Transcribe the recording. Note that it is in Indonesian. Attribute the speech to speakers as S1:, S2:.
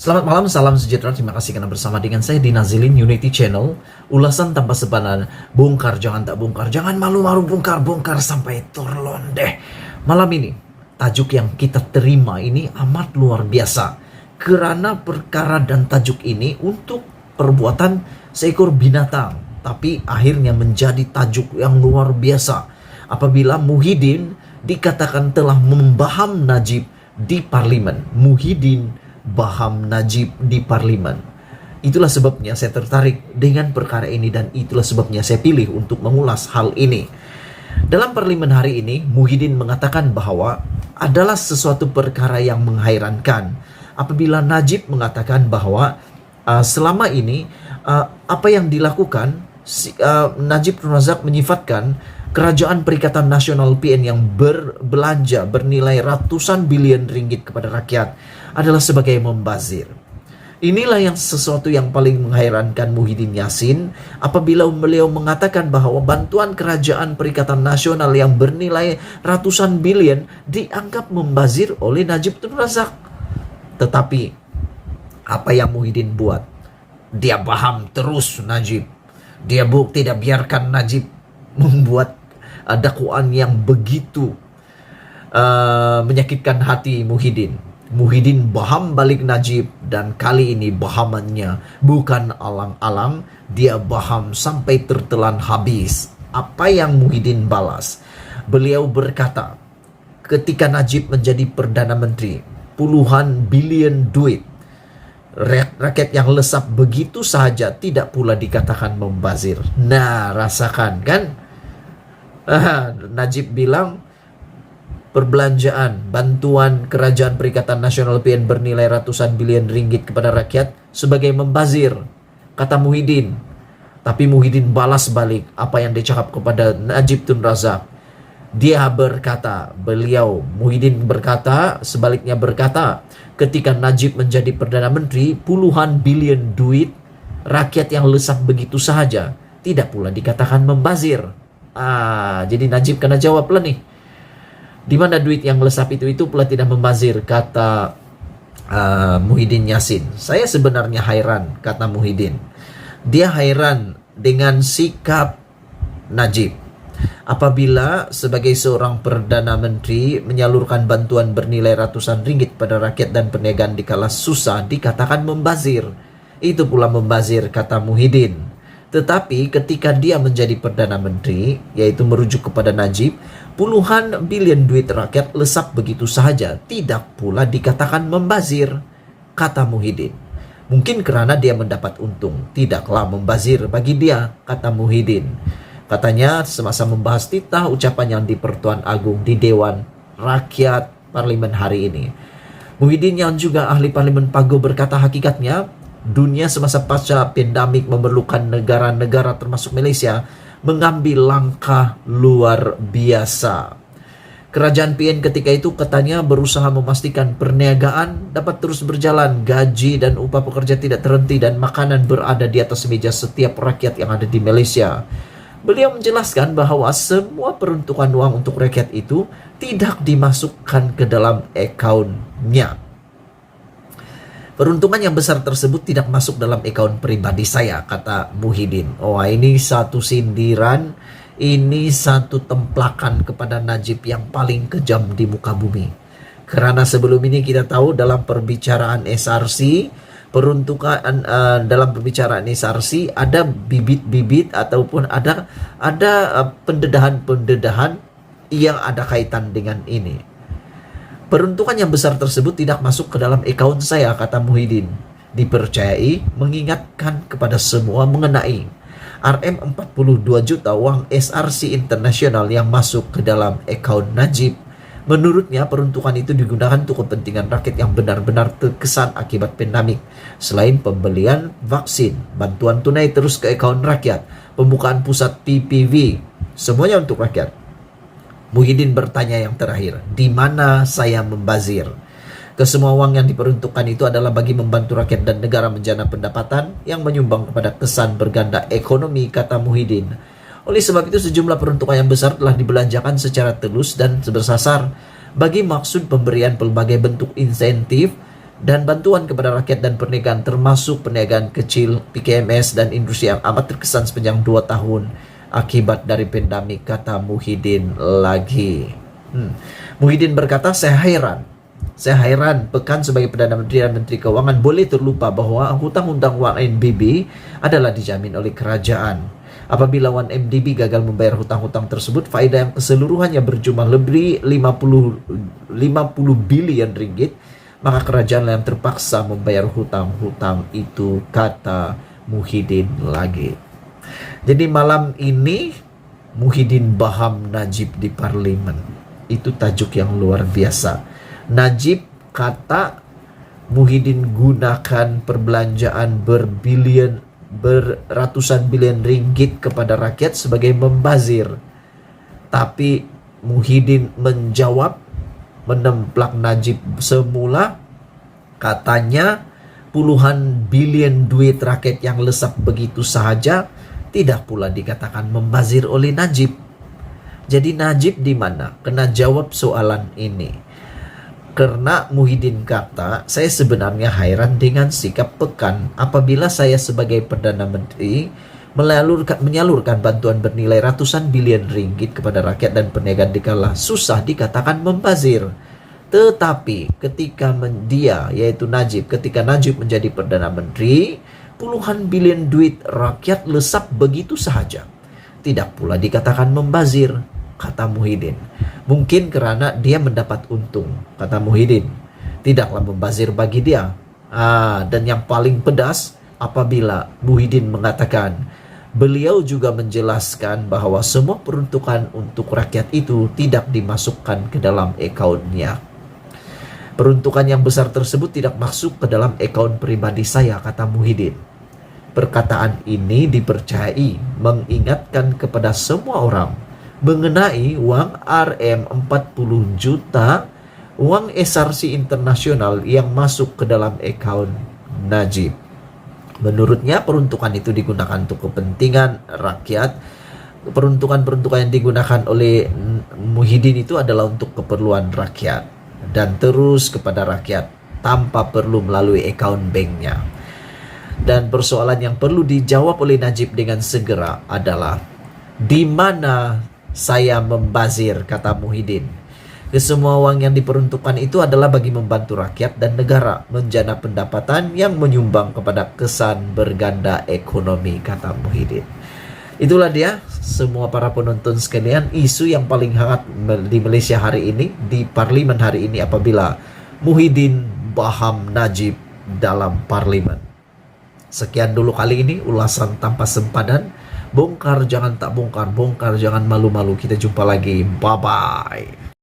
S1: Selamat malam, salam sejahtera. Terima kasih karena bersama dengan saya di Nazilin Unity Channel. Ulasan tanpa sebanan, bongkar jangan tak bongkar, jangan malu-malu bongkar sampai terlondeh. Malam ini, tajuk yang kita terima ini amat luar biasa. Kerana perkara dan tajuk ini untuk perbuatan seekor binatang, tapi akhirnya menjadi tajuk yang luar biasa. Apabila Muhyiddin dikatakan telah membaham Najib di parlimen. Muhyiddin baham Najib di parlimen. Itulah sebabnya saya tertarik dengan perkara ini dan itulah sebabnya saya pilih untuk mengulas hal ini. Dalam parlimen hari ini, Muhyiddin mengatakan bahwa adalah sesuatu perkara yang menghairankan apabila Najib mengatakan bahwa selama ini apa yang dilakukan, Najib Tun Razak menyifatkan Kerajaan Perikatan Nasional PN yang berbelanja bernilai ratusan bilion ringgit kepada rakyat adalah sebagai membazir. Inilah yang sesuatu yang paling menghairankan Muhyiddin Yassin apabila beliau mengatakan bahwa bantuan Kerajaan Perikatan Nasional yang bernilai ratusan bilion dianggap membazir oleh Najib Tun Razak. Tetapi apa yang Muhyiddin buat? Dia baham terus Najib. Dia tidak biarkan Najib membuat dakwaan yang begitu menyakitkan hati Muhyiddin. Muhyiddin baham balik Najib dan kali ini bahamannya bukan alang-alang, dia baham sampai tertelan habis. Apa yang Muhyiddin balas? Beliau berkata, ketika Najib menjadi Perdana Menteri, puluhan bilion duit rakyat yang lesap begitu saja tidak pula dikatakan membazir. Nah, rasakan kan? Najib bilang perbelanjaan bantuan Kerajaan Perikatan Nasional PN bernilai ratusan bilion ringgit kepada rakyat sebagai membazir, kata Muhyiddin. Tapi Muhyiddin balas balik apa yang dicakap kepada Najib Tun Razak. Dia berkata, Muhyiddin berkata, sebaliknya berkata, ketika Najib menjadi Perdana Menteri, puluhan bilion duit rakyat yang lesap begitu saja tidak pula dikatakan membazir. Jadi Najib kena jawab lah nih. Di mana duit yang lesap itu pula tidak membazir, kata Muhyiddin Yassin. Saya sebenarnya hairan, kata Muhyiddin. Dia hairan dengan sikap Najib. Apabila sebagai seorang Perdana Menteri menyalurkan bantuan bernilai ratusan ringgit pada rakyat dan perniagaan di kala susah dikatakan membazir. Itu pula membazir, kata Muhyiddin. Tetapi ketika dia menjadi Perdana Menteri, yaitu merujuk kepada Najib, puluhan bilion duit rakyat lesap begitu saja tidak pula dikatakan membazir, kata Muhyiddin. Mungkin kerana dia mendapat untung, tidaklah membazir bagi dia, kata Muhyiddin. Katanya semasa membahas titah ucapan yang di Pertuan Agung di Dewan Rakyat Parlimen hari ini. Muhyiddin yang juga ahli Parlimen Pago berkata hakikatnya dunia semasa pasca pandemik memerlukan negara-negara termasuk Malaysia mengambil langkah luar biasa. Kerajaan PN ketika itu katanya berusaha memastikan perniagaan dapat terus berjalan, gaji dan upah pekerja tidak terhenti dan makanan berada di atas meja setiap rakyat yang ada di Malaysia. Beliau menjelaskan bahwa semua peruntukan uang untuk rakyat itu tidak dimasukkan ke dalam akaunnya. Peruntungan yang besar tersebut tidak masuk dalam akaun pribadi saya, kata Muhyiddin. Ini satu sindiran, ini satu templakan kepada Najib yang paling kejam di muka bumi. Karena sebelum ini kita tahu dalam perbicaraan SRC, dalam perbicaraan SRC ada bibit-bibit ataupun ada pendedahan-pendedahan yang ada kaitan dengan ini. Peruntukan yang besar tersebut tidak masuk ke dalam akaun saya, kata Muhyiddin. Dipercayai mengingatkan kepada semua mengenai RM42 juta uang SRC internasional yang masuk ke dalam akaun Najib. Menurutnya peruntukan itu digunakan untuk kepentingan rakyat yang benar-benar terkesan akibat pandemik. Selain pembelian vaksin, bantuan tunai terus ke akaun rakyat, pembukaan pusat PPV, semuanya untuk rakyat. Muhyiddin bertanya yang terakhir, di mana saya membazir? Kesemua uang yang diperuntukkan itu adalah bagi membantu rakyat dan negara menjana pendapatan yang menyumbang kepada kesan berganda ekonomi, kata Muhyiddin. Oleh sebab itu sejumlah peruntukan yang besar telah dibelanjakan secara telus dan bersasar bagi maksud pemberian pelbagai bentuk insentif dan bantuan kepada rakyat dan perniagaan termasuk perniagaan kecil, PKMS dan industri yang amat terkesan sepanjang 2 tahun akibat dari pandemik, kata Muhyiddin lagi. Muhyiddin berkata, saya heran Pekan sebagai Perdana Menteri dan Menteri Keuangan boleh terlupa bahwa hutang-hutang 1MDB adalah dijamin oleh kerajaan. Apabila 1MDB gagal membayar hutang-hutang tersebut, faedah yang keseluruhannya berjumlah lebih 50 bilion ringgit, maka kerajaan yang terpaksa membayar hutang-hutang itu, kata Muhyiddin lagi. Jadi malam ini Muhyiddin baham Najib di parlemen. Itu tajuk yang luar biasa. Najib kata Muhyiddin gunakan perbelanjaan beratusan bilion ringgit kepada rakyat sebagai membazir. Tapi Muhyiddin menjawab, menemplak Najib semula, katanya puluhan bilion duit rakyat yang lesap begitu sahaja tidak pula dikatakan membazir oleh Najib. Jadi Najib di mana? Kena jawab soalan ini. Karena Muhyiddin kata, saya sebenarnya heran dengan sikap Pekan apabila saya sebagai Perdana Menteri menyalurkan bantuan bernilai ratusan bilion ringgit kepada rakyat dan perniagaan dikala susah dikatakan membazir. Tetapi ketika yaitu Najib, ketika Najib menjadi Perdana Menteri, puluhan bilion duit rakyat lesap begitu sahaja. Tidak pula dikatakan membazir, kata Muhyiddin. Mungkin karena dia mendapat untung, kata Muhyiddin. Tidaklah membazir bagi dia. Dan yang paling pedas apabila Muhyiddin mengatakan beliau juga menjelaskan bahwa semua peruntukan untuk rakyat itu tidak dimasukkan ke dalam akaunnya. Peruntukan yang besar tersebut tidak masuk ke dalam akaun pribadi saya, kata Muhyiddin. Perkataan ini dipercayai mengingatkan kepada semua orang mengenai uang Rm40 juta, uang SRC internasional yang masuk ke dalam akaun Najib. Menurutnya peruntukan itu digunakan untuk kepentingan rakyat. Peruntukan-peruntukan yang digunakan oleh Muhyiddin itu adalah untuk keperluan rakyat dan terus kepada rakyat tanpa perlu melalui akaun banknya. Dan persoalan yang perlu dijawab oleh Najib dengan segera adalah di mana saya membazir, kata Muhyiddin. Kesemua uang yang diperuntukkan itu adalah bagi membantu rakyat dan negara menjana pendapatan yang menyumbang kepada kesan berganda ekonomi, kata Muhyiddin. Itulah dia semua para penonton sekalian, isu yang paling hangat di Malaysia hari ini, di parlimen hari ini apabila Muhyiddin baham Najib dalam parlimen. Sekian dulu kali ini ulasan tanpa sempadan. Bongkar jangan tak bongkar, bongkar jangan malu-malu. Kita jumpa lagi. Bye-bye.